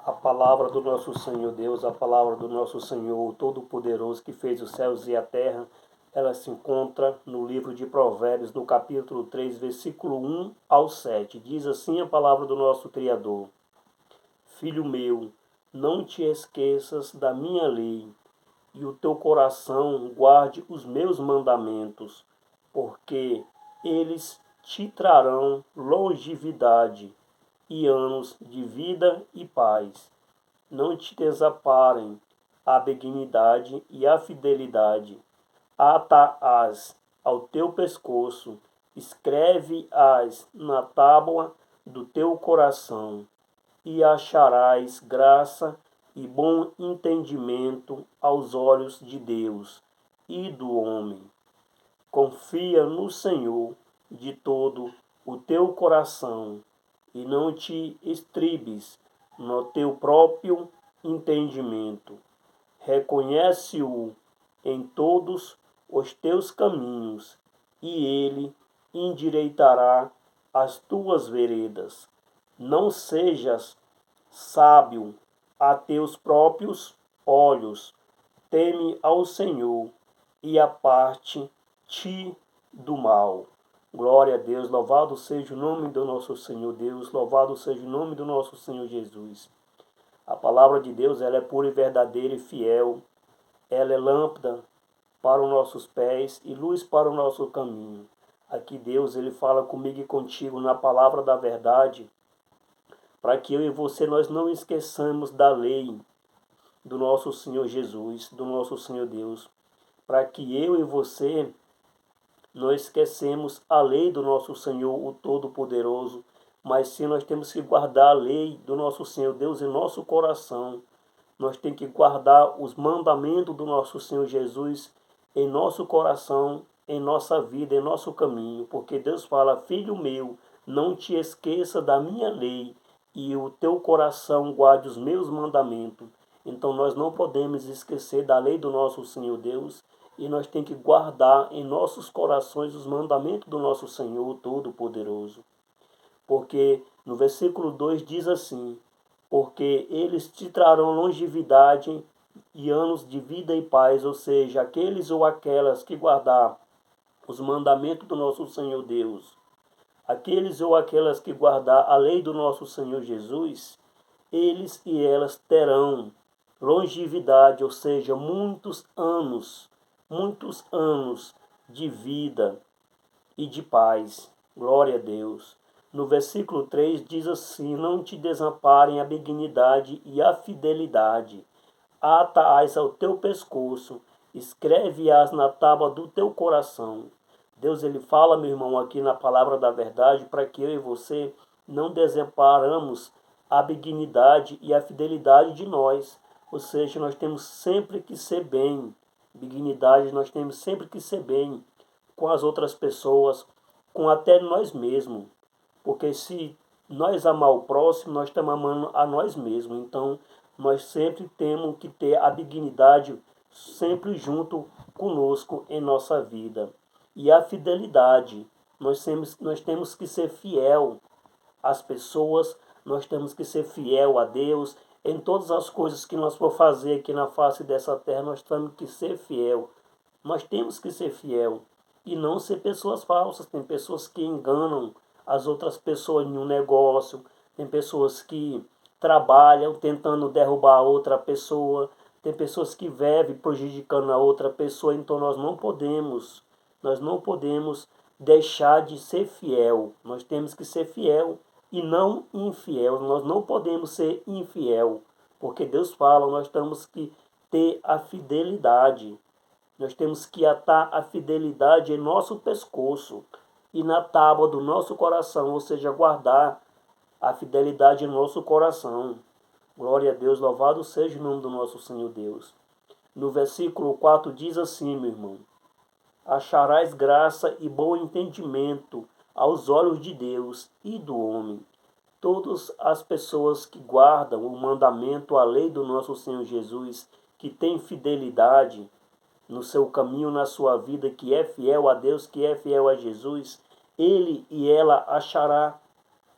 A palavra do nosso Senhor Deus, a palavra do nosso Senhor Todo-Poderoso que fez os céus e a terra, ela se encontra no livro de Provérbios, no capítulo 3, versículo 1 ao 7. Diz assim a palavra do nosso Criador: Filho meu, não te esqueças da minha lei, e o teu coração guarde os meus mandamentos, porque eles te trarão longevidade e anos de vida e paz. Não te desamparem a benignidade e a fidelidade. Ata-as ao teu pescoço, escreve-as na tábua do teu coração, e acharás graça e bom entendimento aos olhos de Deus e do homem. Confia no Senhor de todo o teu coração e não te estribes no teu próprio entendimento. Reconhece-o em todos os teus caminhos e ele endireitará as tuas veredas. Não sejas sábio a teus próprios olhos. Teme ao Senhor e aparte-te do mal. Glória a Deus, louvado seja o nome do nosso Senhor Deus, louvado seja o nome do nosso Senhor Jesus. A palavra de Deus, ela é pura e verdadeira e fiel. Ela é lâmpada para os nossos pés e luz para o nosso caminho. Aqui Deus, ele fala comigo e contigo na palavra da verdade, para que eu e você nós não esqueçamos da lei do nosso Senhor Jesus, do nosso Senhor Deus, para que eu e você não esquecemos a lei do nosso Senhor, o Todo-Poderoso, mas sim nós temos que guardar a lei do nosso Senhor Deus em nosso coração. Nós temos que guardar os mandamentos do nosso Senhor Jesus em nosso coração, em nossa vida, em nosso caminho, porque Deus fala: filho meu, não te esqueça da minha lei e o teu coração guarde os meus mandamentos. Então nós não podemos esquecer da lei do nosso Senhor Deus e nós temos que guardar em nossos corações os mandamentos do nosso Senhor Todo-Poderoso. Porque no versículo 2 diz assim: porque eles te trarão longevidade e anos de vida e paz, ou seja, aqueles ou aquelas que guardar os mandamentos do nosso Senhor Deus, aqueles ou aquelas que guardar a lei do nosso Senhor Jesus, eles e elas terão longevidade, ou seja, muitos anos de vida e de paz. Glória a Deus. No versículo 3 diz assim: não te desamparem a benignidade e a fidelidade. Ata-as ao teu pescoço, escreve-as na tábua do teu coração. Deus, ele fala, meu irmão, aqui na palavra da verdade, para que eu e você não desamparamos a benignidade e a fidelidade de nós. Ou seja, nós temos sempre que ser bem. Benignidade, nós temos sempre que ser bem com as outras pessoas, com até nós mesmos. Porque se nós amar o próximo, nós estamos amando a nós mesmos. Então, nós sempre temos que ter a dignidade sempre junto conosco em nossa vida. E a fidelidade, nós temos que ser fiel às pessoas, nós temos que ser fiel a Deus. Em todas as coisas que nós for fazer aqui na face dessa terra, nós temos que ser fiel. Nós temos que ser fiel e não ser pessoas falsas. Tem pessoas que enganam as outras pessoas em um negócio, tem pessoas que trabalham tentando derrubar a outra pessoa, tem pessoas que vivem prejudicando a outra pessoa. Então nós não podemos deixar de ser fiel. Nós temos que ser fiel e não infiel. Nós não podemos ser infiel, porque Deus fala, nós temos que ter a fidelidade. Nós temos que atar a fidelidade em nosso pescoço e na tábua do nosso coração, ou seja, guardar a fidelidade em nosso coração. Glória a Deus, louvado seja o nome do nosso Senhor Deus. No versículo 4 diz assim, meu irmão: acharás graça e bom entendimento aos olhos de Deus e do homem. Todas as pessoas que guardam o mandamento, a lei do nosso Senhor Jesus, que tem fidelidade no seu caminho, na sua vida, que é fiel a Deus, que é fiel a Jesus, ele e ela achará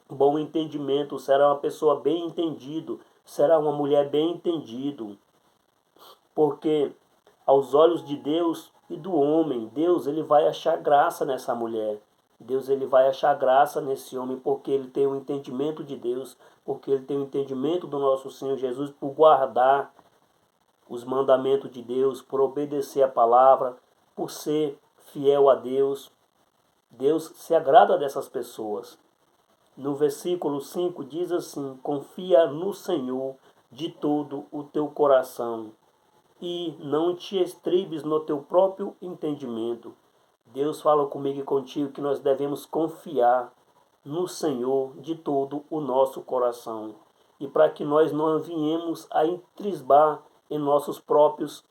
bom entendimento, será uma pessoa bem entendido, será uma mulher bem entendida, porque aos olhos de Deus e do homem, Deus ele vai achar graça nessa mulher. Deus ele vai achar graça nesse homem porque ele tem o entendimento de Deus, porque ele tem o entendimento do nosso Senhor Jesus por guardar os mandamentos de Deus, por obedecer a palavra, por ser fiel a Deus. Deus se agrada dessas pessoas. No versículo 5 diz assim: confia no Senhor de todo o teu coração e não te estribes no teu próprio entendimento. Deus fala comigo e contigo que nós devemos confiar no Senhor de todo o nosso coração. E para que nós não viemos a entrisbar em nossos próprios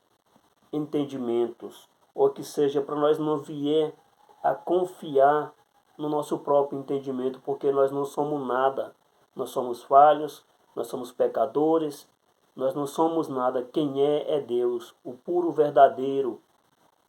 entendimentos, ou que seja, para nós não vier a confiar no nosso próprio entendimento, porque nós não somos nada. Nós somos falhos, nós somos pecadores, nós não somos nada. Quem é Deus, o puro verdadeiro.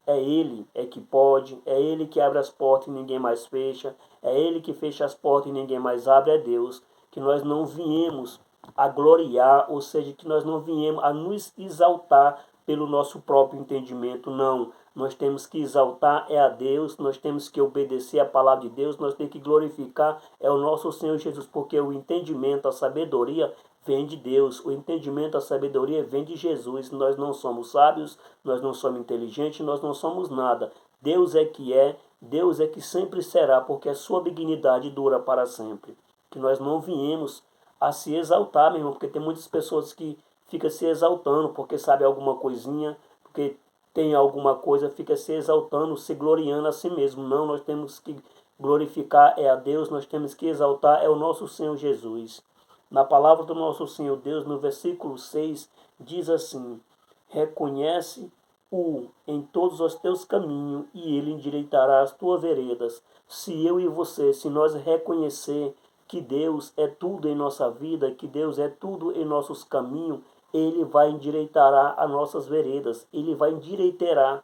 É Ele que pode, é Ele que abre as portas e ninguém mais fecha, é Ele que fecha as portas e ninguém mais abre, é Deus. Que nós não viemos a gloriar, ou seja, que nós não viemos a nos exaltar pelo nosso próprio entendimento, não. Nós temos que exaltar é a Deus, nós temos que obedecer a palavra de Deus, nós temos que glorificar é o nosso Senhor Jesus, porque o entendimento, a sabedoria vem de Deus, o entendimento, a sabedoria vem de Jesus. Nós não somos sábios, nós não somos inteligentes, nós não somos nada. Deus é que é, Deus é que sempre será, porque a sua benignidade dura para sempre. Que nós não viemos a se exaltar, meu irmão, porque tem muitas pessoas que ficam se exaltando porque sabe alguma coisinha, porque tem alguma coisa, fica se exaltando, se gloriando a si mesmo. Não, nós temos que glorificar é a Deus, nós temos que exaltar é o nosso Senhor Jesus. Na palavra do nosso Senhor Deus, no versículo 6, diz assim: reconhece-o em todos os teus caminhos e ele endireitará as tuas veredas. Se eu e você, se nós reconhecer que Deus é tudo em nossa vida, que Deus é tudo em nossos caminhos, ele vai endireitar as nossas veredas, ele vai endireitar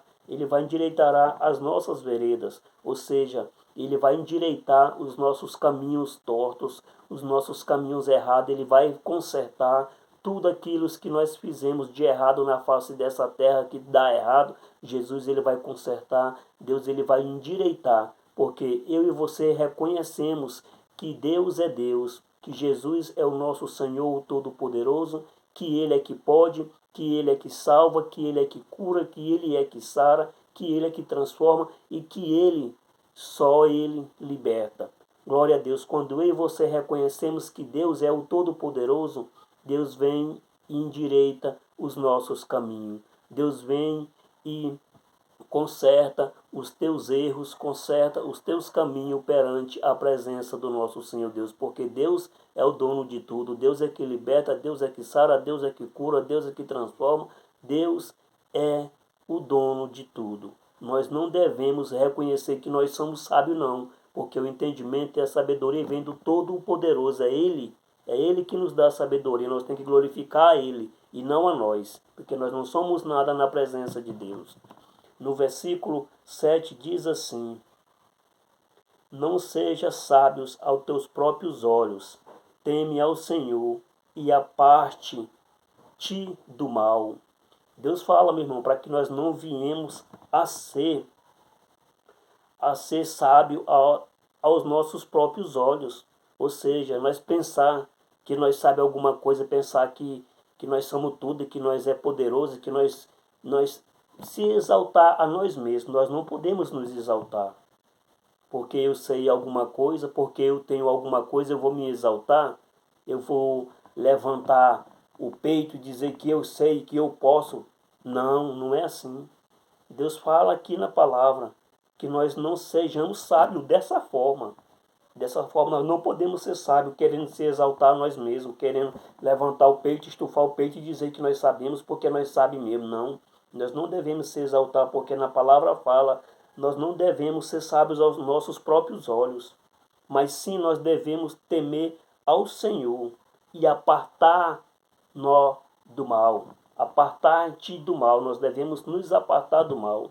as nossas veredas, ou seja, ele vai endireitar os nossos caminhos tortos, os nossos caminhos errados, ele vai consertar tudo aquilo que nós fizemos de errado na face dessa terra que dá errado. Jesus ele vai consertar, Deus ele vai endireitar, porque eu e você reconhecemos que Deus é Deus, que Jesus é o nosso Senhor Todo-Poderoso, que Ele é que pode, que Ele é que salva, que Ele é que cura, que Ele é que sara, que Ele é que transforma e que Ele, só Ele liberta. Glória a Deus. Quando eu e você reconhecemos que Deus é o Todo-Poderoso, Deus vem e endireita os nossos caminhos. Deus vem e conserta os teus erros, conserta os teus caminhos perante a presença do nosso Senhor Deus, porque Deus é o dono de tudo, Deus é que liberta, Deus é que sara, Deus é que cura, Deus é que transforma, Deus é o dono de tudo. Nós não devemos reconhecer que nós somos sábios não, porque o entendimento e a sabedoria vem do Todo-Poderoso, é Ele que nos dá a sabedoria, nós temos que glorificar a Ele e não a nós, porque nós não somos nada na presença de Deus. No versículo 7 diz assim: não sejas sábios aos teus próprios olhos, teme ao Senhor e aparte-te do mal. Deus fala, meu irmão, para que nós não viemos a ser sábio aos nossos próprios olhos. Ou seja, nós pensar que nós sabemos alguma coisa, pensar que nós somos tudo, que nós é poderoso, que nós se exaltar a nós mesmos. Nós não podemos nos exaltar. Porque eu sei alguma coisa, porque eu tenho alguma coisa, eu vou me exaltar, eu vou levantar o peito e dizer que eu sei, que eu posso. Não, não é assim. Deus fala aqui na palavra que nós não sejamos sábios dessa forma. Dessa forma nós não podemos ser sábios querendo se exaltar nós mesmos, querendo levantar o peito, estufar o peito e dizer que nós sabemos porque nós sabemos mesmo. Não, nós não devemos se exaltar porque na palavra fala, nós não devemos ser sábios aos nossos próprios olhos, mas sim nós devemos temer ao Senhor e apartar-nos do mal. Apartar-te do mal, nós devemos nos apartar do mal.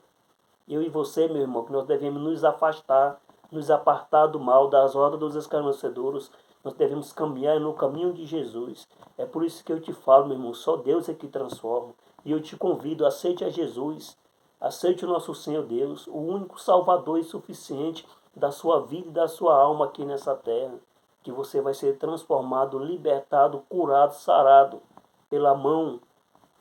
Eu e você, meu irmão, que nós devemos nos afastar, nos apartar do mal, das rodas dos escarnecedores, Nós devemos caminhar no caminho de Jesus. É por isso que eu te falo, meu irmão, só Deus é que transforma. E eu te convido, aceite a Jesus. Aceite o nosso Senhor Deus, o único Salvador e suficiente da sua vida e da sua alma aqui nessa terra. Que você vai ser transformado, libertado, curado, sarado pela mão,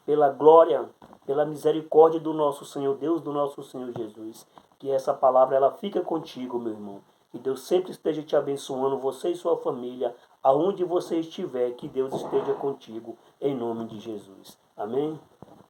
pela glória, pela misericórdia do nosso Senhor Deus, do nosso Senhor Jesus. Que essa palavra ela fica contigo, meu irmão. Que Deus sempre esteja te abençoando, você e sua família, aonde você estiver, que Deus esteja contigo, em nome de Jesus. Amém?